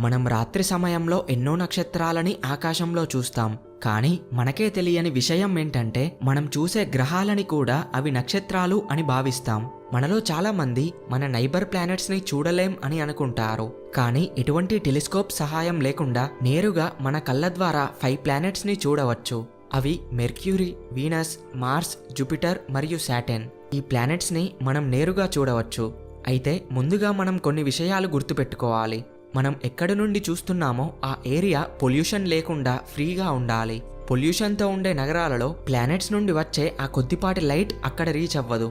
మనం రాత్రి సమయంలో ఎన్నో నక్షత్రాలని ఆకాశంలో చూస్తాం. కానీ మనకే తెలియని విషయం ఏంటంటే మనం చూసే గ్రహాలని కూడా అవి నక్షత్రాలు అని భావిస్తాం. మనలో చాలా మంది మన నైబర్ ప్లానెట్స్ ని చూడలేం అని అనుకుంటారు. కానీ ఎటువంటి టెలిస్కోప్ సహాయం లేకుండా నేరుగా మన కళ్ళ ద్వారా 5 ప్లానెట్స్ ని చూడవచ్చు. అవి మెర్క్యూరీ, వీనస్, మార్స్, జూపిటర్ మరియు సాటర్న్. ఈ ప్లానెట్స్ ని మనం నేరుగా చూడవచ్చు. అయితే ముందుగా మనం కొన్ని విషయాలు గుర్తుపెట్టుకోవాలి. మనం ఎక్కడి నుండి చూస్తున్నామో ఆ ఏరియా పొల్యూషన్ లేకుండా ఫ్రీగా ఉండాలి. పొల్యూషన్తో ఉండే నగరాలలో ప్లానెట్స్ నుండి వచ్చే ఆ కొద్దిపాటి లైట్ అక్కడ రీచ్ అవ్వదు.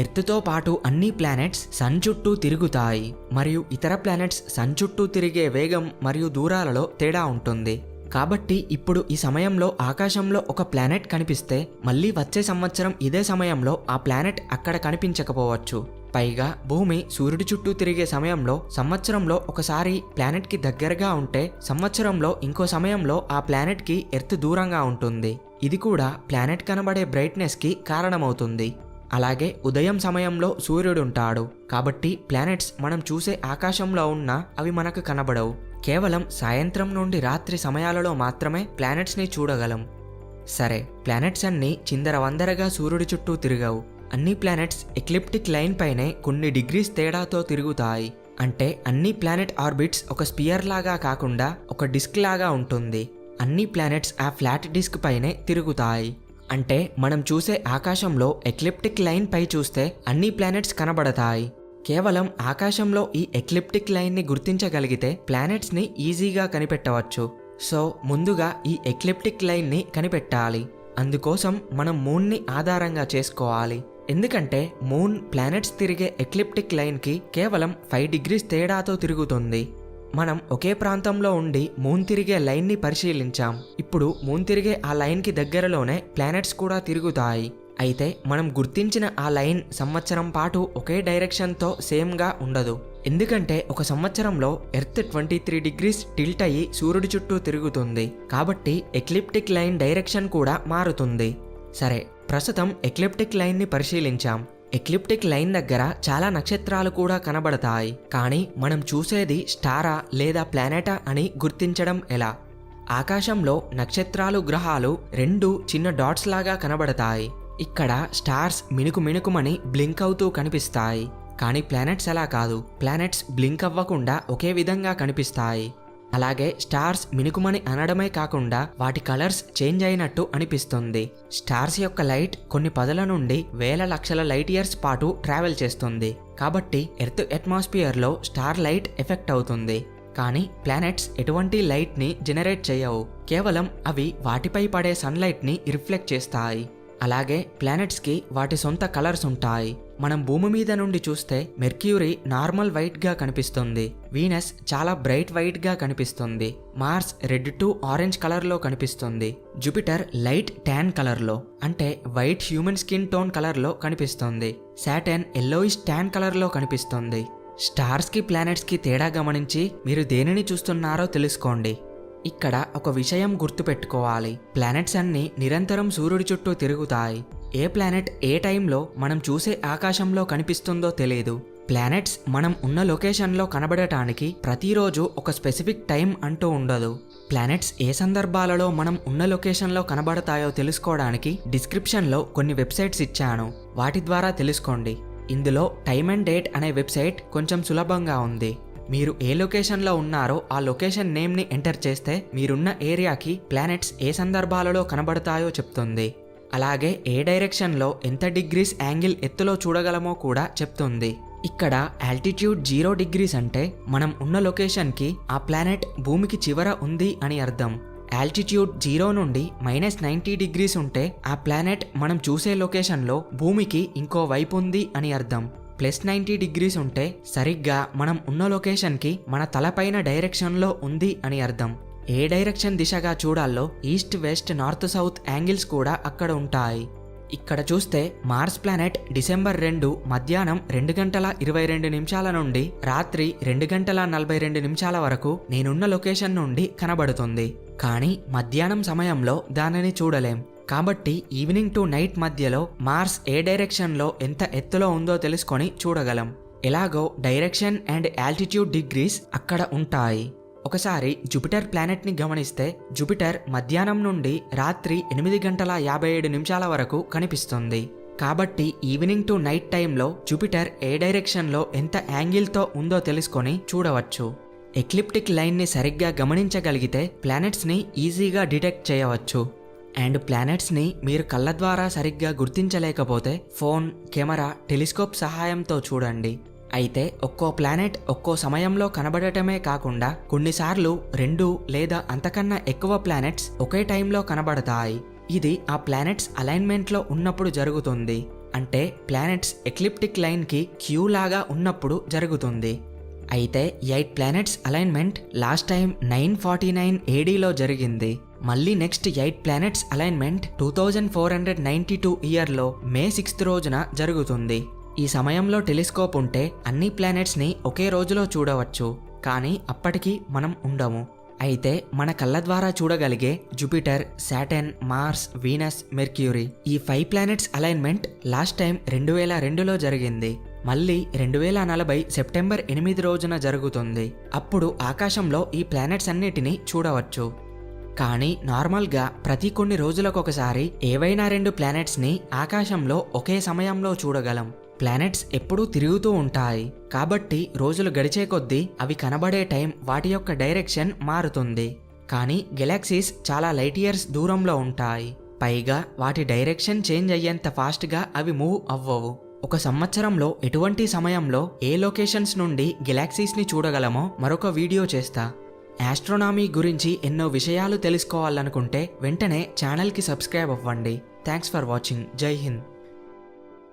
ఎర్త్తో పాటు అన్ని ప్లానెట్స్ సన్ చుట్టూ తిరుగుతాయి మరియు ఇతర ప్లానెట్స్ సన్ చుట్టూ తిరిగే వేగం మరియు దూరాలలో తేడా ఉంటుంది. కాబట్టి ఇప్పుడు ఈ సమయంలో ఆకాశంలో ఒక ప్లానెట్ కనిపిస్తే మళ్ళీ వచ్చే సంవత్సరం ఇదే సమయంలో ఆ ప్లానెట్ అక్కడ కనిపించకపోవచ్చు. పైగా భూమి సూర్యుడి చుట్టూ తిరిగే సమయంలో సంవత్సరంలో ఒకసారి ప్లానెట్ కి దగ్గరగా ఉంటే సంవత్సరంలో ఇంకో సమయంలో ఆ ప్లానెట్ కి ఎర్త్ దూరంగా ఉంటుంది. ఇది కూడా ప్లానెట్ కనబడే బ్రైట్నెస్ కి కారణమవుతుంది. అలాగే ఉదయం సమయంలో సూర్యుడుంటాడు కాబట్టి ప్లానెట్స్ మనం చూసే ఆకాశంలో ఉన్నా అవి మనకు కనబడవు. కేవలం సాయంత్రం నుండి రాత్రి సమయాలలో మాత్రమే ప్లానెట్స్ ని చూడగలం. సరే, ప్లానెట్స్ అన్ని చిందరవందరగా సూర్యుడి చుట్టూ తిరగవు. అన్ని ప్లానెట్స్ ఎక్లిప్టిక్ లైన్ పైనే కొన్ని డిగ్రీస్ తేడాతో తిరుగుతాయి. అంటే అన్ని ప్లానెట్ ఆర్బిట్స్ ఒక స్పియర్ లాగా కాకుండా ఒక డిస్క్ లాగా ఉంటుంది. అన్ని ప్లానెట్స్ ఆ ఫ్లాట్ డిస్క్ పైనే తిరుగుతాయి. అంటే మనం చూసే ఆకాశంలో ఎక్లిప్టిక్ లైన్ పై చూస్తే అన్ని ప్లానెట్స్ కనబడతాయి. కేవలం ఆకాశంలో ఈ ఎక్లిప్టిక్ లైన్ ని గుర్తించగలిగితే ప్లానెట్స్ ని ఈజీగా కనిపెట్టవచ్చు. సో ముందుగా ఈ ఎక్లిప్టిక్ లైన్ ని కనిపెట్టాలి. అందుకోసం మనం మూన్ ని ఆధారంగా చేసుకోవాలి. ఎందుకంటే మూన్ ప్లానెట్స్ తిరిగే ఎక్లిప్టిక్ లైన్ కి కేవలం 5 డిగ్రీస్ తేడాతో తిరుగుతుంది. మనం ఒకే ప్రాంతంలో ఉండి మూన్ తిరిగే లైన్ ని పరిశీలించాం. ఇప్పుడు మూన్ తిరిగే ఆ లైన్ కి దగ్గరలోనే ప్లానెట్స్ కూడా తిరుగుతాయి. అయితే మనం గుర్తించిన ఆ లైన్ సంవత్సరం పాటు ఒకే డైరెక్షన్తో సేమ్గా ఉండదు. ఎందుకంటే ఒక సంవత్సరంలో ఎర్త్ 23 డిగ్రీస్ టిల్ట్ అయ్యి సూర్యుడి చుట్టూ తిరుగుతుంది. కాబట్టి ఎక్లిప్టిక్ లైన్ డైరెక్షన్ కూడా మారుతుంది. సరే, ప్రస్తుతం ఎక్లిప్టిక్ లైన్ ని పరిశీలించాం. ఎక్లిప్టిక్ లైన్ దగ్గర చాలా నక్షత్రాలు కూడా కనబడతాయి. కానీ మనం చూసేది స్టారా లేదా ప్లానెటా అని గుర్తించడం ఎలా? ఆకాశంలో నక్షత్రాలు, గ్రహాలు 2 చిన్న డాట్స్ లాగా కనబడతాయి. ఇక్కడ స్టార్స్ మిణుకుమని బ్లింక్ అవుతూ కనిపిస్తాయి. కానీ ప్లానెట్స్ అలా కాదు. ప్లానెట్స్ బ్లింక్ అవ్వకుండా ఒకే విధంగా కనిపిస్తాయి. అలాగే స్టార్స్ మిణుకుమని అనడమే కాకుండా వాటి కలర్స్ చేంజ్ అయినట్టు అనిపిస్తుంది. స్టార్స్ యొక్క లైట్ కొన్ని 10ల నుండి వేల లక్షల లైట్ ఇయర్స్ పాటు ట్రావెల్ చేస్తుంది. కాబట్టి ఎర్త్ అట్మాస్ఫియర్ లో స్టార్ లైట్ ఎఫెక్ట్ అవుతుంది. కానీ ప్లానెట్స్ ఎటువంటి లైట్ ని జనరేట్ చేయవు. కేవలం అవి వాటిపై పడే సన్లైట్ ని రిఫ్లెక్ట్ చేస్తాయి. అలాగే ప్లానెట్స్ కి వాటి సొంత కలర్స్ ఉంటాయి. మనం భూమి మీద నుండి చూస్తే మెర్క్యూరీ నార్మల్ వైట్ గా కనిపిస్తుంది. వీనస్ చాలా బ్రైట్ వైట్ గా కనిపిస్తుంది. Mars red to orange colour లో కనిపిస్తుంది. జూపిటర్ లైట్ ట్యాన్ కలర్ లో, అంటే white human skin tone colour లో కనిపిస్తుంది. సాటర్న్ ఎల్లోయిష్ ట్యాన్ కలర్ లో కనిపిస్తుంది. స్టార్స్ కి ప్లానెట్స్ కి తేడా గమనించి మీరు దేనిని చూస్తున్నారో తెలుసుకోండి. ఇక్కడ ఒక విషయం గుర్తుపెట్టుకోవాలి. ప్లానెట్స్ అన్ని నిరంతరం సూర్యుడి చుట్టూ తిరుగుతాయి. ఏ ప్లానెట్ ఏ టైంలో మనం చూసే ఆకాశంలో కనిపిస్తుందో తెలియదు. ప్లానెట్స్ మనం ఉన్న లొకేషన్లో కనబడటానికి ప్రతిరోజు ఒక స్పెసిఫిక్ టైం అంటూ ఉండదు. ప్లానెట్స్ ఏ సందర్భాలలో మనం ఉన్న లొకేషన్లో కనబడతాయో తెలుసుకోవడానికి డిస్క్రిప్షన్లో కొన్ని వెబ్సైట్స్ ఇచ్చాను. వాటి ద్వారా తెలుసుకోండి. ఇందులో టైమ్ అండ్ డేట్ అనే వెబ్సైట్ కొంచెం సులభంగా ఉంది. మీరు ఏ లొకేషన్లో ఉన్నారో ఆ లొకేషన్ నేమ్ని ఎంటర్ చేస్తే మీరున్న ఏరియాకి ప్లానెట్స్ ఏ సందర్భాలలో కనబడతాయో చెప్తుంది. అలాగే ఏ డైరెక్షన్లో ఎంత డిగ్రీస్ యాంగిల్ ఎత్తులో చూడగలమో కూడా చెప్తుంది. ఇక్కడ ఆల్టిట్యూడ్ 0 డిగ్రీస్ అంటే మనం ఉన్న లొకేషన్కి ఆ ప్లానెట్ భూమికి చివర ఉంది అని అర్థం. ఆల్టిట్యూడ్ 0 నుండి -90 డిగ్రీస్ ఉంటే ఆ ప్లానెట్ మనం చూసే లొకేషన్లో భూమికి ఇంకో వైపు ఉంది అని అర్థం. +90 డిగ్రీస్ ఉంటే సరిగ్గా మనం ఉన్న లొకేషన్కి మన తలపైన డైరెక్షన్లో ఉంది అని అర్థం. ఏ డైరెక్షన్ దిశగా చూడాలో east, west, north, south angles కూడా అక్కడ ఉంటాయి. ఇక్కడ చూస్తే మార్స్ ప్లానెట్ డిసెంబర్ 2 మధ్యాహ్నం 2:22 నుండి రాత్రి 2:42 వరకు నేనున్న లొకేషన్ నుండి కనబడుతుంది. కానీ మధ్యాహ్నం సమయంలో దానిని చూడలేం. కాబట్టి ఈవినింగ్ టు నైట్ మధ్యలో మార్స్ ఏ డైరెక్షన్లో ఎంత ఎత్తులో ఉందో తెలుసుకొని చూడగలం. ఎలాగో డైరెక్షన్ అండ్ ఆల్టిట్యూడ్ డిగ్రీస్ అక్కడ ఉంటాయి. ఒకసారి జూపిటర్ ప్లానెట్ని గమనిస్తే జూపిటర్ మధ్యాహ్నం నుండి రాత్రి 8:57 వరకు కనిపిస్తుంది. కాబట్టి ఈవినింగ్ టు నైట్ టైంలో జూపిటర్ ఏ డైరెక్షన్లో ఎంత యాంగిల్తో ఉందో తెలుసుకొని చూడవచ్చు. ఎక్లిప్టిక్ లైన్ని సరిగ్గా గమనించగలిగితే ప్లానెట్స్ని ఈజీగా డిటెక్ట్ చేయవచ్చు. అండ్ ప్లానెట్స్ని మీరు కళ్ళ ద్వారా సరిగ్గా గుర్తించలేకపోతే ఫోన్, కెమెరా, టెలిస్కోప్ సహాయంతో చూడండి. అయితే ఒక్కో ప్లానెట్ ఒక్కో సమయంలో కనబడటమే కాకుండా కొన్నిసార్లు 2 లేదా అంతకన్నా ఎక్కువ ప్లానెట్స్ ఒకే టైంలో కనబడతాయి. ఇది ఆ ప్లానెట్స్ అలైన్మెంట్లో ఉన్నప్పుడు జరుగుతుంది. అంటే ప్లానెట్స్ ఎక్లిప్టిక్ లైన్కి క్యూ లాగా ఉన్నప్పుడు జరుగుతుంది. అయితే 8 ప్లానెట్స్ అలైన్మెంట్ లాస్ట్ టైం 949 ADలో జరిగింది. మళ్ళీ నెక్స్ట్ 8 ప్లానెట్స్ అలైన్మెంట్ 2492 ఇయర్లో మే 6th రోజున జరుగుతుంది. ఈ సమయంలో టెలిస్కోప్ ఉంటే అన్ని ప్లానెట్స్ని ఒకే రోజులో చూడవచ్చు. కానీ అప్పటికి మనం ఉండము. అయితే మన కళ్ళ ద్వారా చూడగలిగే Jupiter, Saturn, Mars, Venus, Mercury ఈ 5 ప్లానెట్స్ అలైన్మెంట్ లాస్ట్ టైం 2002లో జరిగింది. మళ్ళీ 2040 సెప్టెంబర్ 8 రోజున జరుగుతుంది. అప్పుడు ఆకాశంలో ఈ ప్లానెట్స్ అన్నిటినీ చూడవచ్చు. కానీ నార్మల్గా ప్రతి కొన్ని రోజులకొకసారి ఏవైనా 2 ప్లానెట్స్ని ఆకాశంలో ఒకే సమయంలో చూడగలం. ప్లానెట్స్ ఎప్పుడూ తిరుగుతూ ఉంటాయి. కాబట్టి రోజులు గడిచే కొద్దీ అవి కనబడే టైం, వాటి యొక్క డైరెక్షన్ మారుతుంది. కానీ గెలాక్సీస్ చాలా లైట్ ఇయర్స్ దూరంలో ఉంటాయి. పైగా వాటి డైరెక్షన్ చేంజ్ అయ్యేంత ఫాస్ట్గా అవి మూవ్ అవ్వవు. ఒక సంవత్సరంలో ఎటువంటి సమయంలో ఏ లొకేషన్స్ నుండి గెలాక్సీస్ని చూడగలమో మరొక వీడియో చేస్తా. ఆస్ట్రోనామీ గురించి ఎన్నో విషయాలు తెలుసుకోవాలనుకుంటే వెంటనే ఛానల్కి సబ్స్క్రైబ్ అవ్వండి. Thanks for watching. జై హింద్.